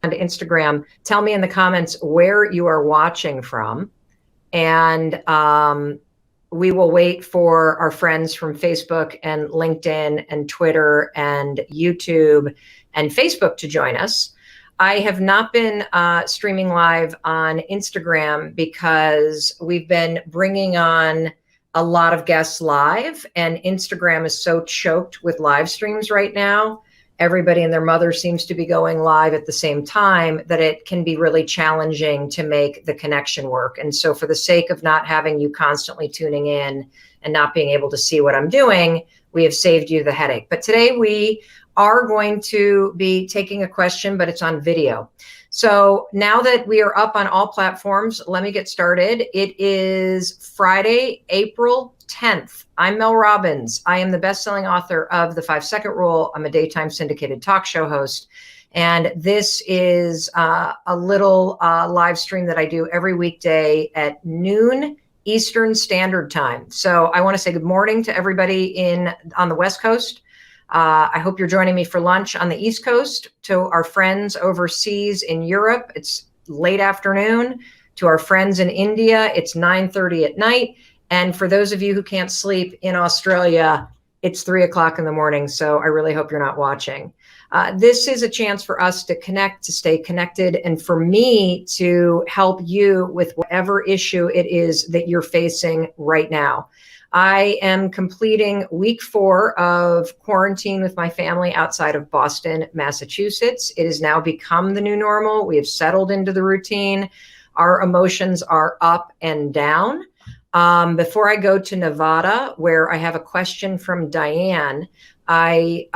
on Instagram, tell me in the comments where you are watching from. And we will wait for our friends from Facebook and LinkedIn and Twitter and YouTube and Facebook to join us. I have not been streaming live on Instagram because we've been bringing on a lot of guests live, and Instagram is so choked with live streams right now. Everybody and their mother seems to be going live at the same time, that it can be really challenging to make the connection work. And so for the sake of not having you constantly tuning in and not being able to see what I'm doing, we have saved you the headache. But today we are going to be taking a question, but it's on video. So now that we are up on all platforms, let me get started. It is Friday, April 10th. I'm Mel Robbins. I am the best-selling author of The 5-Second Rule. I'm a daytime syndicated talk show host. And this is a little live stream that I do every weekday at noon Eastern Standard Time. So I want to say good morning to everybody on the West Coast. I hope you're joining me for lunch on the East Coast. To our friends overseas in Europe, it's late afternoon. To our friends in India, it's 9:30 at night. And for those of you who can't sleep in Australia, it's 3 o'clock in the morning. So I really hope you're not watching. This is a chance for us to connect, to stay connected, and for me to help you with whatever issue it is that you're facing right now. I am completing week 4 of quarantine with my family outside of Boston, Massachusetts. It has now become the new normal. We have settled into the routine. Our emotions are up and down. Before I go to Nevada, where I have a question from Diane, I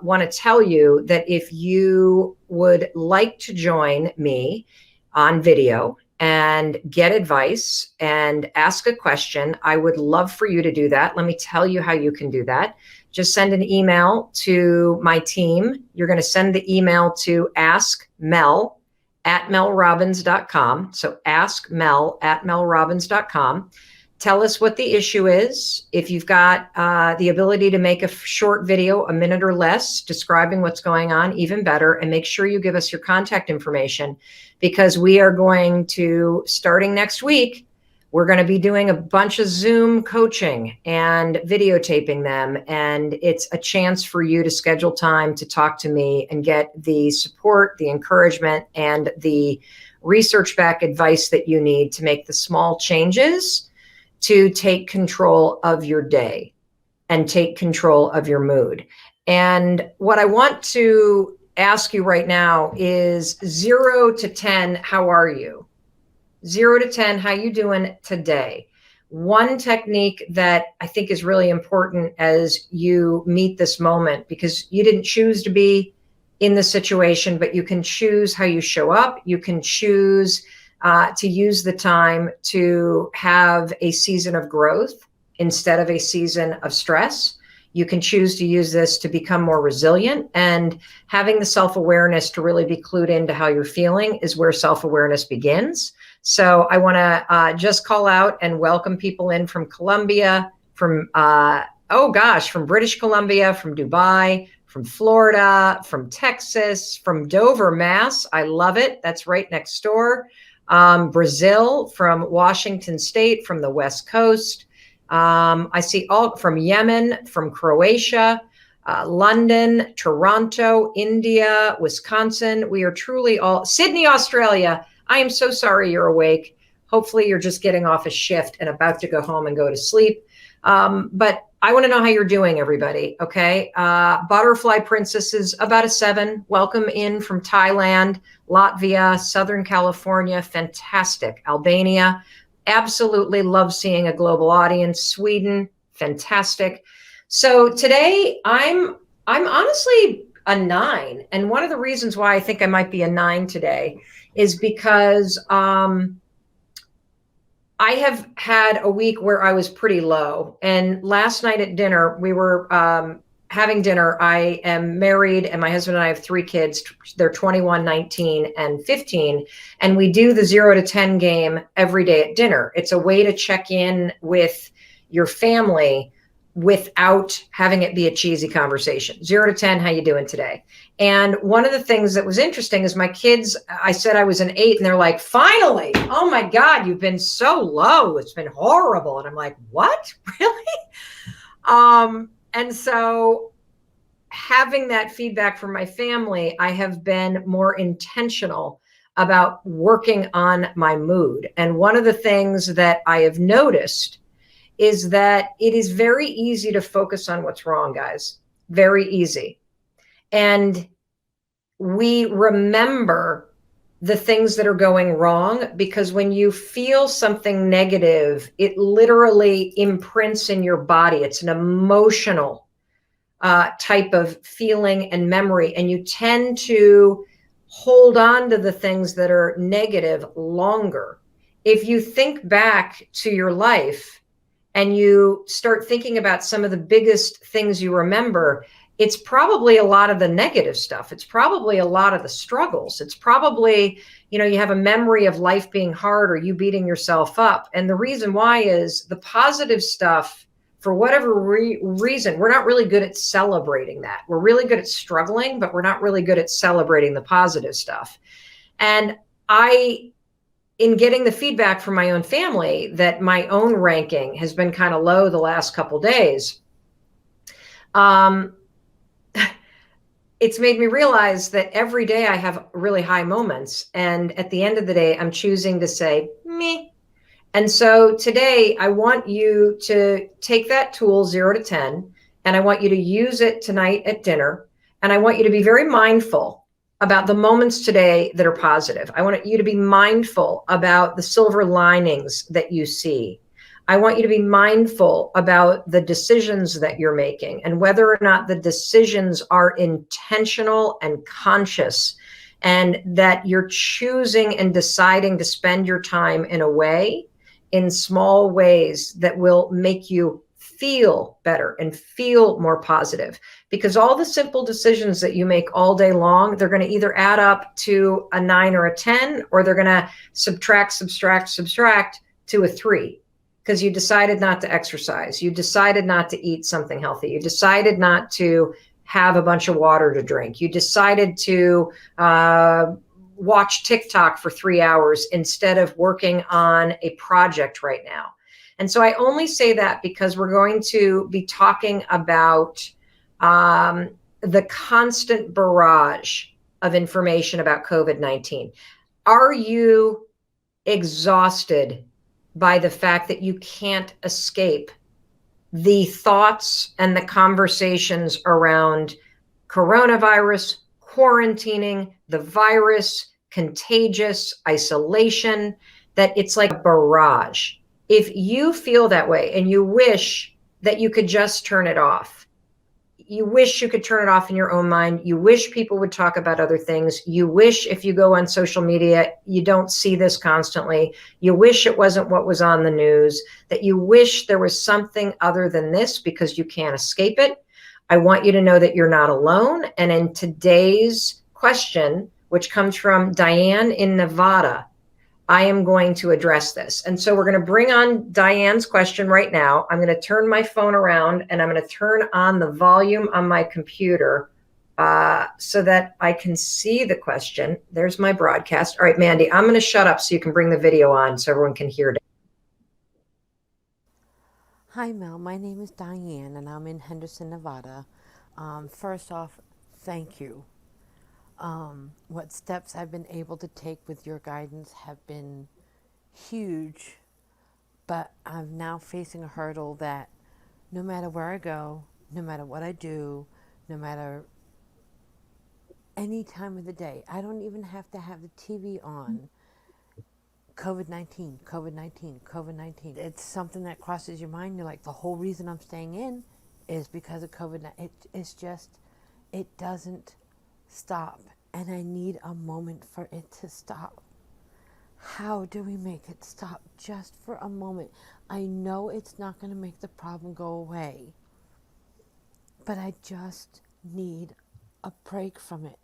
want to tell you that if you would like to join me on video and get advice and ask a question, I would love for you to do that. Let me tell you how you can do that. Just send an email to my team. You're going to send the email to askmel@melrobbins.com. So askmel@melrobbins.com. Tell us what the issue is. If you've got the ability to make a short video, a minute or less, describing what's going on, even better. And make sure you give us your contact information, because we are going to, starting next week, we're going to be doing a bunch of Zoom coaching and videotaping them. And it's a chance for you to schedule time to talk to me and get the support, the encouragement, and the research back advice that you need to make the small changes to take control of your day and take control of your mood. And what I want to ask you right now is 0 to 10, how are you? 0 to 10, how you doing today? One technique that I think is really important as you meet this moment, because you didn't choose to be in the situation, but you can choose how you show up. You can choose to use the time to have a season of growth instead of a season of stress. You can choose to use this to become more resilient, and having the self-awareness to really be clued into how you're feeling is where self-awareness begins. So I want to just call out and welcome people in from Colombia, from British Columbia, from Dubai, from Florida, from Texas, from Dover, Mass. I love it. That's right next door. Brazil, from Washington State, from the West Coast. I see all from Yemen, from Croatia, London, Toronto, India, Wisconsin. We are truly all Sydney, Australia. I am so sorry you're awake. Hopefully you're just getting off a shift and about to go home and go to sleep. But I want to know how you're doing, everybody. Okay. Butterfly Princess is about a 7. Welcome in from Thailand, Latvia, Southern California. Fantastic. Albania. Absolutely love seeing a global audience. Sweden. Fantastic. So today I'm honestly a 9. And one of the reasons why I think I might be a 9 today is because, I have had a week where I was pretty low. And last night at dinner, we were having dinner. I am married, and my husband and I have 3 kids. They're 21, 19, and 15. And we do the 0 to 10 game every day at dinner. It's a way to check in with your family without having it be a cheesy conversation. 0 to 10, how you doing today? And one of the things that was interesting is my kids, I said I was an 8, and they're like, finally, oh my God, you've been so low. It's been horrible. And I'm like, what? Really? And so having that feedback from my family, I have been more intentional about working on my mood. And one of the things that I have noticed is that it is very easy to focus on what's wrong, guys. Very easy. And we remember the things that are going wrong because when you feel something negative, it literally imprints in your body. It's an emotional type of feeling and memory. And you tend to hold on to the things that are negative longer. If you think back to your life and you start thinking about some of the biggest things you remember, it's probably a lot of the negative stuff. It's probably a lot of the struggles. It's probably, you have a memory of life being hard or you beating yourself up. And the reason why is the positive stuff, for whatever reason, we're not really good at celebrating that. We're really good at struggling, but we're not really good at celebrating the positive stuff. And in getting the feedback from my own family that my own ranking has been kind of low the last couple days, it's made me realize that every day I have really high moments. And at the end of the day, I'm choosing to say, me. And so today I want you to take that tool 0 to 10, and I want you to use it tonight at dinner. And I want you to be very mindful about the moments today that are positive. I want you to be mindful about the silver linings that you see. I want you to be mindful about the decisions that you're making and whether or not the decisions are intentional and conscious, and that you're choosing and deciding to spend your time in a way, in small ways, that will make you feel better and feel more positive. Because all the simple decisions that you make all day long, they're going to either add up to a 9 or a 10, or they're going to subtract to a 3. Because you decided not to exercise. You decided not to eat something healthy. You decided not to have a bunch of water to drink. You decided to watch TikTok for 3 hours instead of working on a project right now. And so I only say that because we're going to be talking about the constant barrage of information about COVID-19. Are you exhausted by the fact that you can't escape the thoughts and the conversations around coronavirus, quarantining, the virus, contagious, isolation, that it's like a barrage? If you feel that way and you wish that you could just turn it off, you wish you could turn it off in your own mind, you wish people would talk about other things, you wish if you go on social media, you don't see this constantly, you wish it wasn't what was on the news, that you wish there was something other than this because you can't escape it, I want you to know that you're not alone. And in today's question, which comes from Diane in Nevada, I am going to address this. And so we're going to bring on Diane's question right now. I'm going to turn my phone around and I'm going to turn on the volume on my computer so that I can see the question. There's my broadcast. All right, Mandy, I'm going to shut up so you can bring the video on so everyone can hear it. Hi, Mel. My name is Diane, and I'm in Henderson, Nevada. First off, thank you. What steps I've been able to take with your guidance have been huge, but I'm now facing a hurdle that no matter where I go, no matter what I do, no matter any time of the day, I don't even have to have the TV on. COVID-19, COVID-19, COVID-19. It's something that crosses your mind. You're like, the whole reason I'm staying in is because of COVID-19. It's just, it doesn't stop. And I need a moment for it to stop. How do we make it stop just for a moment? I know it's not going to make the problem go away, but I just need a break from it.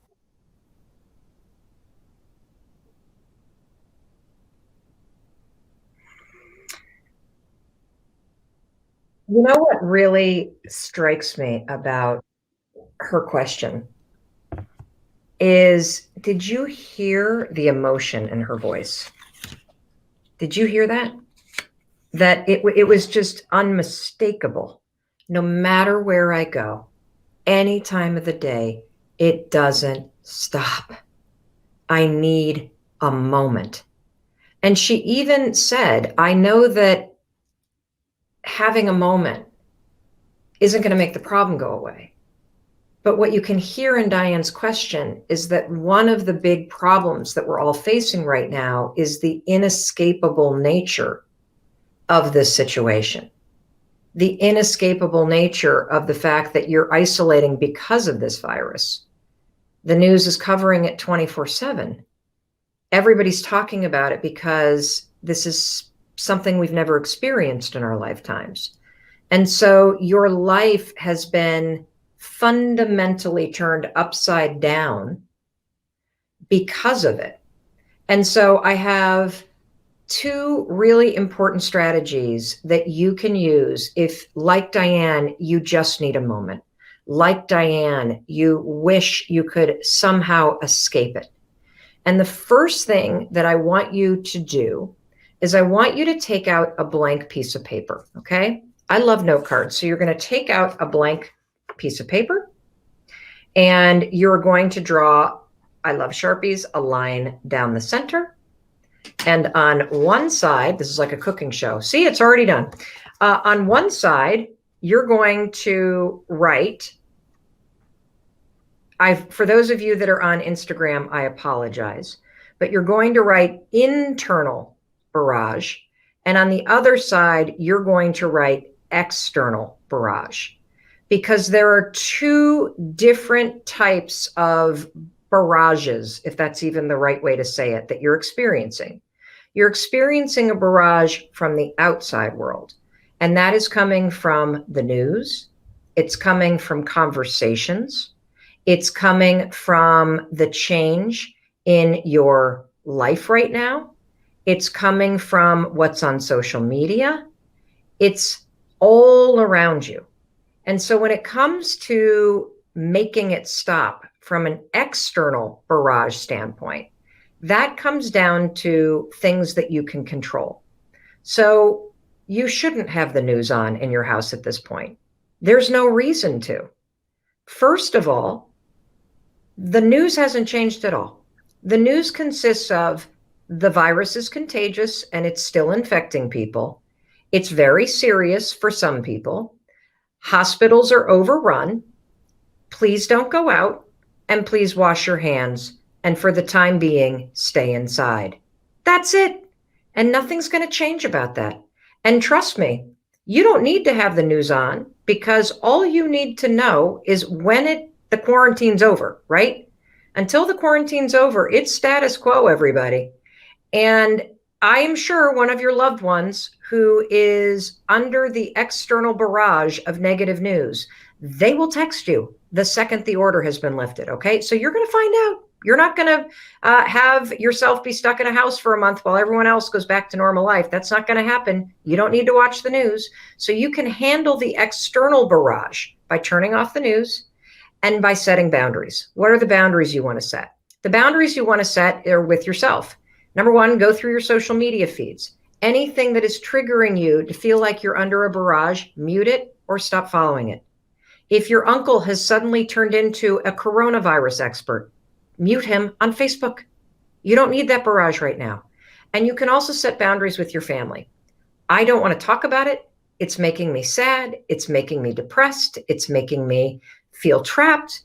You know what really strikes me about her question is, did you hear the emotion in her voice? Did you hear that? That it was just unmistakable. No matter where I go, any time of the day, it doesn't stop. I need a moment. And she even said, I know that having a moment isn't going to make the problem go away. But what you can hear in Diane's question is that one of the big problems that we're all facing right now is the inescapable nature of this situation. The inescapable nature of the fact that you're isolating because of this virus. The news is covering it 24/7. Everybody's talking about it because this is something we've never experienced in our lifetimes. And so your life has been fundamentally turned upside down because of it. And so I have two really important strategies that you can use if, like Diane, you just need a moment. Like Diane, you wish you could somehow escape it. And the first thing that I want you to do is I want you to take out a blank piece of paper, okay? I love note cards. So you're going to take out a blank piece of paper and you're going to draw, I love Sharpies, a line down the center. And on one side, this is like a cooking show. See, it's already done. On one side, you're going to write, for those of you that are on Instagram, I apologize, but you're going to write internal barrage. And on the other side, you're going to write external barrage, because there are two different types of barrages, if that's even the right way to say it, that you're experiencing. You're experiencing a barrage from the outside world, and that is coming from the news. It's coming from conversations. It's coming from the change in your life right now. It's coming from what's on social media. It's all around you. And so when it comes to making it stop from an external barrage standpoint, that comes down to things that you can control. So you shouldn't have the news on in your house at this point. There's no reason to. First of all, the news hasn't changed at all. The news consists of the virus is contagious and it's still infecting people. It's very serious for some people. Hospitals are overrun. Please don't go out, and please wash your hands. And for the time being, stay inside. That's it. And nothing's going to change about that. And trust me, you don't need to have the news on, because all you need to know is when the quarantine's over, right? Until the quarantine's over, it's status quo, everybody. And I am sure one of your loved ones who is under the external barrage of negative news, they will text you the second the order has been lifted, okay? So you're going to find out. You're not going to have yourself be stuck in a house for a month while everyone else goes back to normal life. That's not going to happen. You don't need to watch the news. So you can handle the external barrage by turning off the news and by setting boundaries. What are the boundaries you want to set? The boundaries you want to set are with yourself. Number one, go through your social media feeds. Anything that is triggering you to feel like you're under a barrage, mute it or stop following it. If your uncle has suddenly turned into a coronavirus expert, mute him on Facebook. You don't need that barrage right now. And you can also set boundaries with your family. I don't want to talk about it. It's making me sad. It's making me depressed. It's making me feel trapped.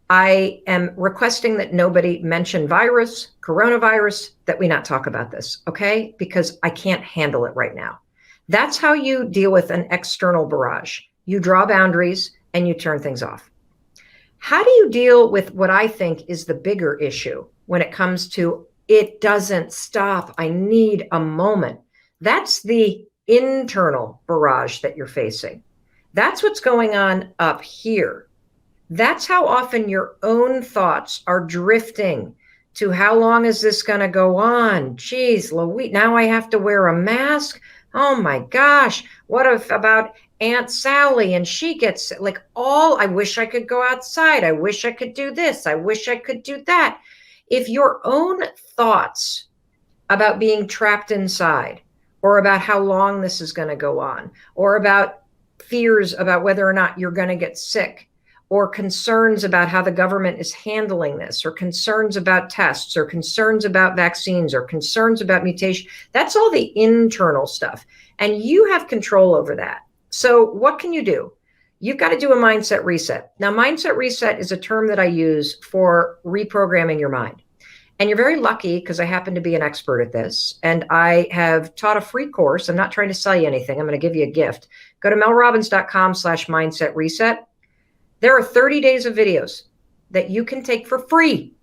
I am requesting that nobody mention coronavirus, that we not talk about this, okay? Because I can't handle it right now. That's how you deal with an external barrage. You draw boundaries and you turn things off. How do you deal with what I think is the bigger issue when it comes to it doesn't stop, I need a moment? That's the internal barrage that you're facing. That's what's going on up here. That's how often your own thoughts are drifting to how long is this going to go on? Geez, Louise, now I have to wear a mask. Oh my gosh. What if about Aunt Sally and she gets like I wish I could go outside. I wish I could do this. I wish I could do that. If your own thoughts about being trapped inside, or about how long this is going to go on, or about fears about whether or not you're going to get sick, or concerns about how the government is handling this, or concerns about tests, or concerns about vaccines, or concerns about mutation, that's all the internal stuff. And you have control over that. So what can you do? You've got to do a mindset reset. Now, mindset reset is a term that I use for reprogramming your mind. And you're very lucky because I happen to be an expert at this. And I have taught a free course. I'm not trying to sell you anything. I'm going to give you a gift. Go to melrobbins.com/mindset reset. There are 30 days of videos that you can take for free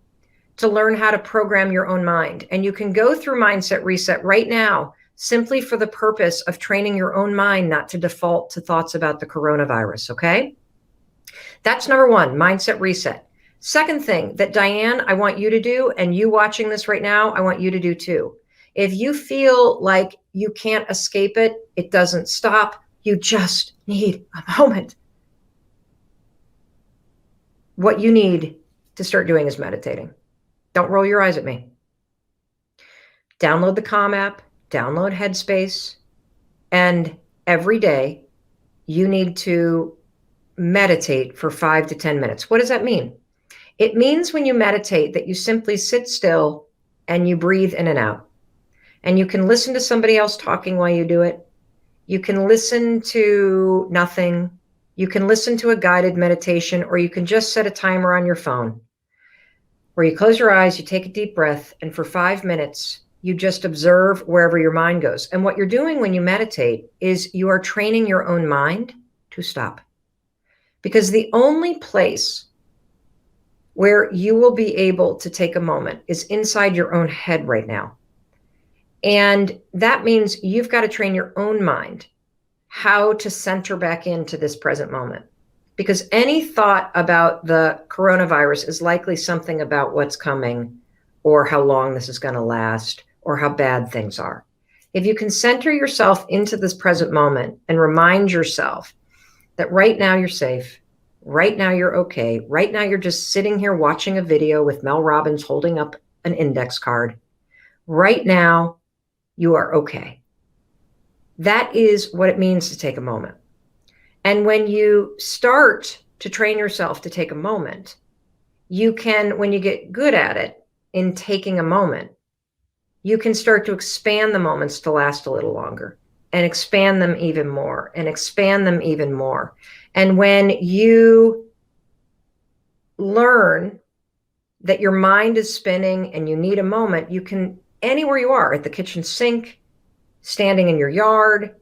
to learn how to program your own mind. And you can go through mindset reset right now, simply for the purpose of training your own mind not to default to thoughts about the coronavirus. Okay. That's number one, mindset reset. Second thing that Diane, I want you to do, and you watching this right now, I want you to do too. If you feel like you can't escape it, it doesn't stop, you just need a moment. What you need to start doing is meditating. Don't roll your eyes at me. Download the Calm app, download Headspace, and every day you need to meditate for 5 to 10 minutes. What does that mean? It means when you meditate that you simply sit still and you breathe in and out. And you can listen to somebody else talking while you do it. You can listen to nothing. You can listen to a guided meditation, or you can just set a timer on your phone where you close your eyes, you take a deep breath, and for 5 minutes, you just observe wherever your mind goes. And what you're doing when you meditate is you are training your own mind to stop. Because the only place where you will be able to take a moment is inside your own head right now. And that means you've got to train your own mind how to center back into this present moment. Because any thought about the coronavirus is likely something about what's coming, or how long this is going to last, or how bad things are. If you can center yourself into this present moment and remind yourself that right now you're safe, right now you're okay, right now you're just sitting here watching a video with Mel Robbins holding up an index card, right now you are okay. That is what it means to take a moment. And when you start to train yourself to take a moment, you can, when you get good at it in taking a moment, you can start to expand the moments to last a little longer, and expand them even more, and expand them even more. And when you learn that your mind is spinning and you need a moment, you can, anywhere you are, at the kitchen sink, standing in your yard,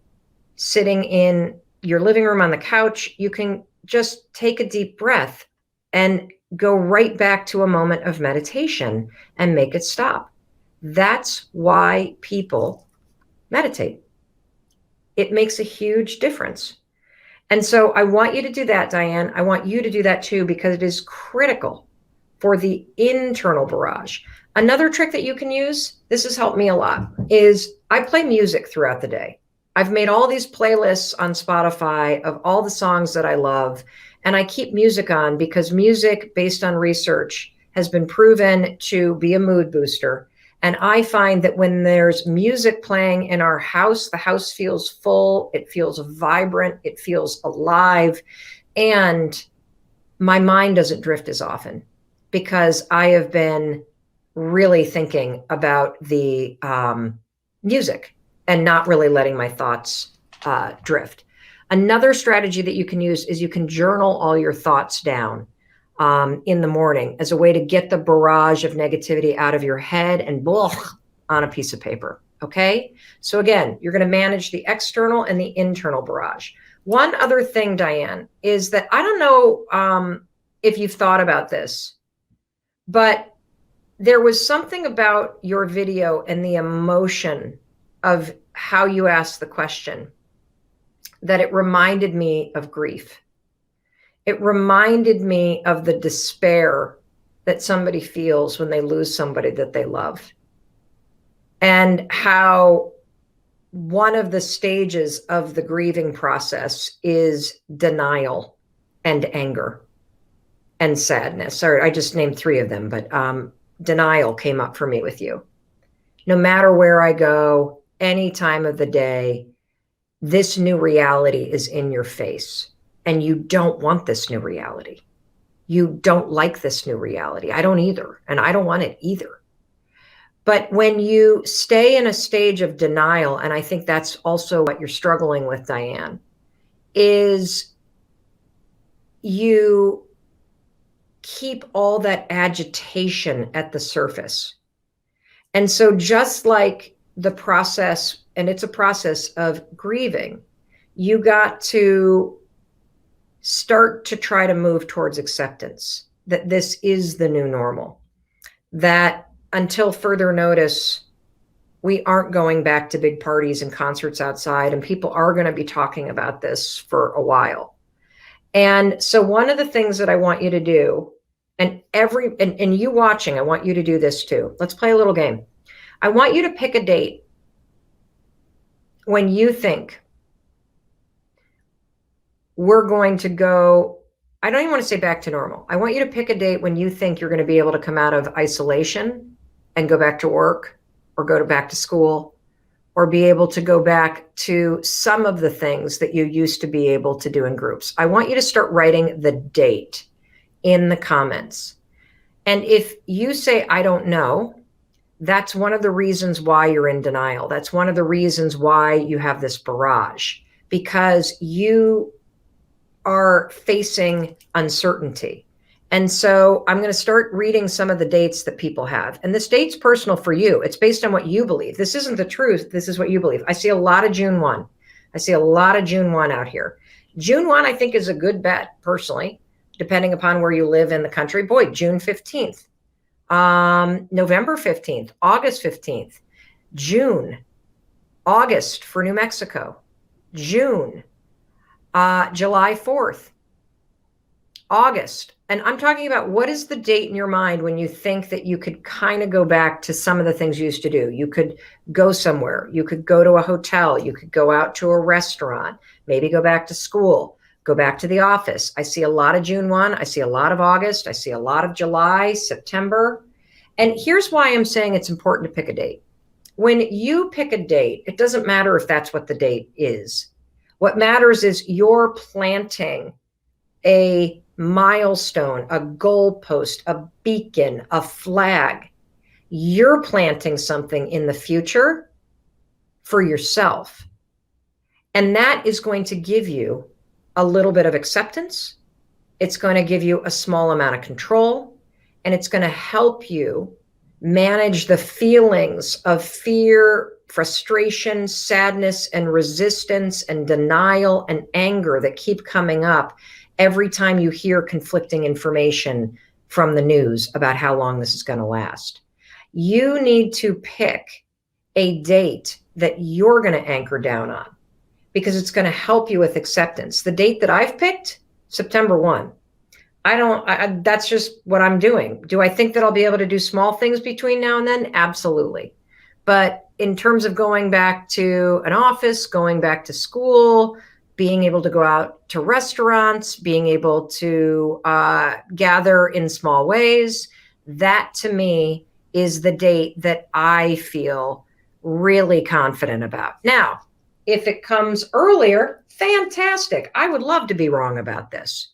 sitting in your living room on the couch, you can just take a deep breath and go right back to a moment of meditation and make it stop. That's why people meditate. It makes a huge difference. And so I want you to do that, Diane. I want you to do that too, because it is critical for the internal barrage. Another trick that you can use, this has helped me a lot, is I play music throughout the day. I've made all these playlists on Spotify of all the songs that I love, and I keep music on because music, based on research, has been proven to be a mood booster. And I find that when there's music playing in our house, the house feels full, it feels vibrant, it feels alive, and my mind doesn't drift as often because I have been really thinking about the music and not really letting my thoughts drift. Another strategy that you can use is you can journal all your thoughts down in the morning as a way to get the barrage of negativity out of your head and blah, on a piece of paper. Okay. So again, you're going to manage the external and the internal barrage. One other thing, Diane, is that I don't know if you've thought about this, but there was something about your video and the emotion of how you asked the question that it reminded me of grief. It reminded me of the despair that somebody feels when they lose somebody that they love, and how one of the stages of the grieving process is denial and anger and sadness. Sorry, I just named 3 of them, but denial came up for me with you. No matter where I go, any time of the day, this new reality is in your face, and you don't want this new reality. You don't like this new reality. I don't either, and I don't want it either. But when you stay in a stage of denial, and I think that's also what you're struggling with, Diane, is you keep all that agitation at the surface. And so just like the process, and it's a process of grieving, you got to start to try to move towards acceptance that this is the new normal, that until further notice, we aren't going back to big parties and concerts outside, and people are going to be talking about this for a while. And so one of the things that I want you to do, and you watching, I want you to do this too. Let's play a little game. I want you to pick a date when you think we're going to go, I don't even want to say back to normal. I want you to pick a date when you think you're going to be able to come out of isolation and go back to work or go back to school or be able to go back to some of the things that you used to be able to do in groups. I want you to start writing the date in the comments. And if you say, I don't know, that's one of the reasons why you're in denial. That's one of the reasons why you have this barrage, because you are facing uncertainty. And so I'm going to start reading some of the dates that people have. And this date's personal for you. It's based on what you believe. This isn't the truth. This is what you believe. I see a lot of June 1. I see a lot of June 1 out here. June 1, I think, is a good bet, personally, depending upon where you live in the country. Boy, June 15th, November 15th, August 15th, June, August for New Mexico, June, July 4th, August. And I'm talking about, what is the date in your mind when you think that you could kind of go back to some of the things you used to do? You could go somewhere. You could go to a hotel. You could go out to a restaurant, maybe go back to school, go back to the office. I see a lot of June 1. I see a lot of August. I see a lot of July, September. And here's why I'm saying it's important to pick a date. When you pick a date, it doesn't matter if that's what the date is. What matters is you're planting a milestone, a goalpost, a beacon, a flag. You're planting something in the future for yourself. And that is going to give you a little bit of acceptance. It's going to give you a small amount of control, and it's going to help you manage the feelings of fear, frustration, sadness, and resistance, and denial and anger that keep coming up every time you hear conflicting information from the news about how long this is going to last. You need to pick a date that you're going to anchor down on, because it's going to help you with acceptance. The date that I've picked, September 1. That's just what I'm doing. Do I think that I'll be able to do small things between now and then? Absolutely. But in terms of going back to an office, going back to school, being able to go out to restaurants, being able to gather in small ways, that to me is the date that I feel really confident about. Now, if it comes earlier, fantastic. I would love to be wrong about this.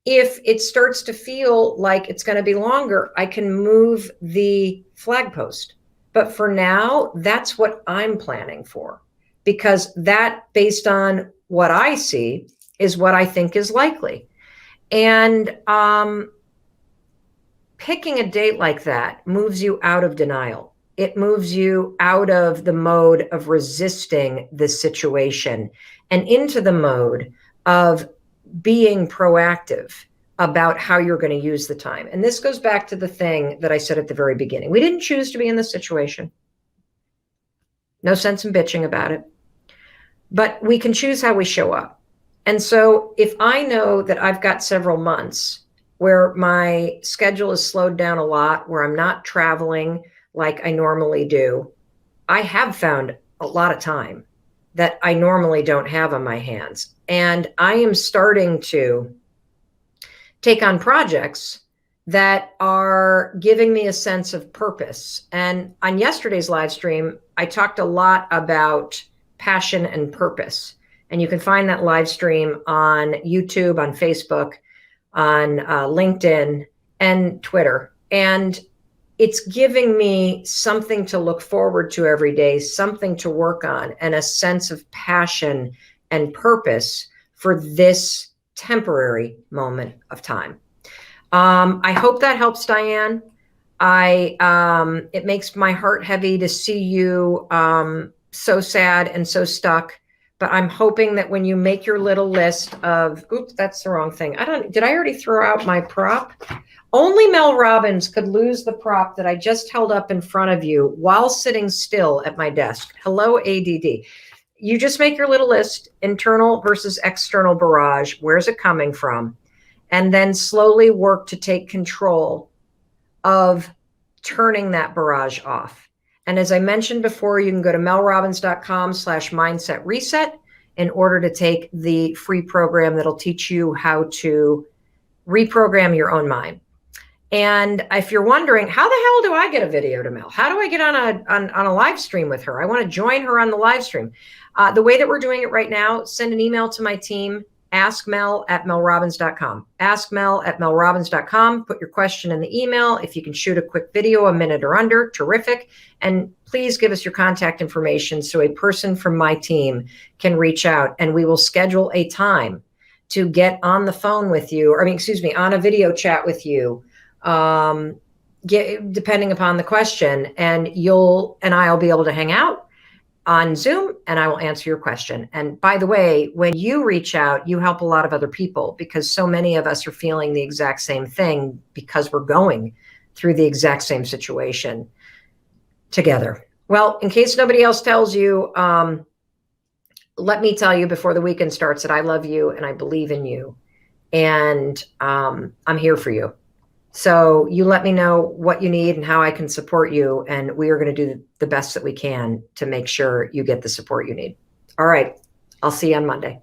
If it starts to feel like it's going to be longer, I can move the flag post. But for now, that's what I'm planning for, because that, based on what I see, is what I think is likely. And picking a date like that moves you out of denial. It moves you out of the mode of resisting this situation and into the mode of being proactive about how you're going to use the time. And this goes back to the thing that I said at the very beginning. We didn't choose to be in this situation. No sense in bitching about it. But we can choose how we show up. And so if I know that I've got several months where my schedule is slowed down a lot, where I'm not traveling like I normally do, I have found a lot of time that I normally don't have on my hands. And I am starting to take on projects that are giving me a sense of purpose. And on yesterday's live stream, I talked a lot about passion and purpose. And you can find that live stream on YouTube, on Facebook, on LinkedIn, and Twitter. And it's giving me something to look forward to every day, something to work on, and a sense of passion and purpose for this temporary moment of time. I hope that helps, Diane. It makes my heart heavy to see you so sad and so stuck. But I'm hoping that when you make your little list of, oops, that's the wrong thing. Did I already throw out my prop? Only Mel Robbins could lose the prop that I just held up in front of you while sitting still at my desk. Hello, ADD. You just make your little list, internal versus external barrage. Where's it coming from? And then slowly work to take control of turning that barrage off. And as I mentioned before, you can go to melrobbins.com/mindset reset in order to take the free program that'll teach you how to reprogram your own mind. And if you're wondering, how the hell do I get a video to Mel? How do I get on a live stream with her? I want to join her on the live stream. The way that we're doing it right now, send an email to my team, askmel@melrobbins.com. Askmel@melrobbins.com. Put your question in the email. If you can shoot a quick video, a minute or under, terrific. And please give us your contact information so a person from my team can reach out, and we will schedule a time to get on the phone with you, or on a video chat with you, depending upon the question, and I'll be able to hang out on Zoom, and I will answer your question. And by the way, when you reach out, you help a lot of other people, because so many of us are feeling the exact same thing because we're going through the exact same situation together. Well, in case nobody else tells you, let me tell you before the weekend starts that I love you and I believe in you, and I'm here for you. So you let me know what you need and how I can support you, and we are going to do the best that we can to make sure you get the support you need. All right. I'll see you on Monday.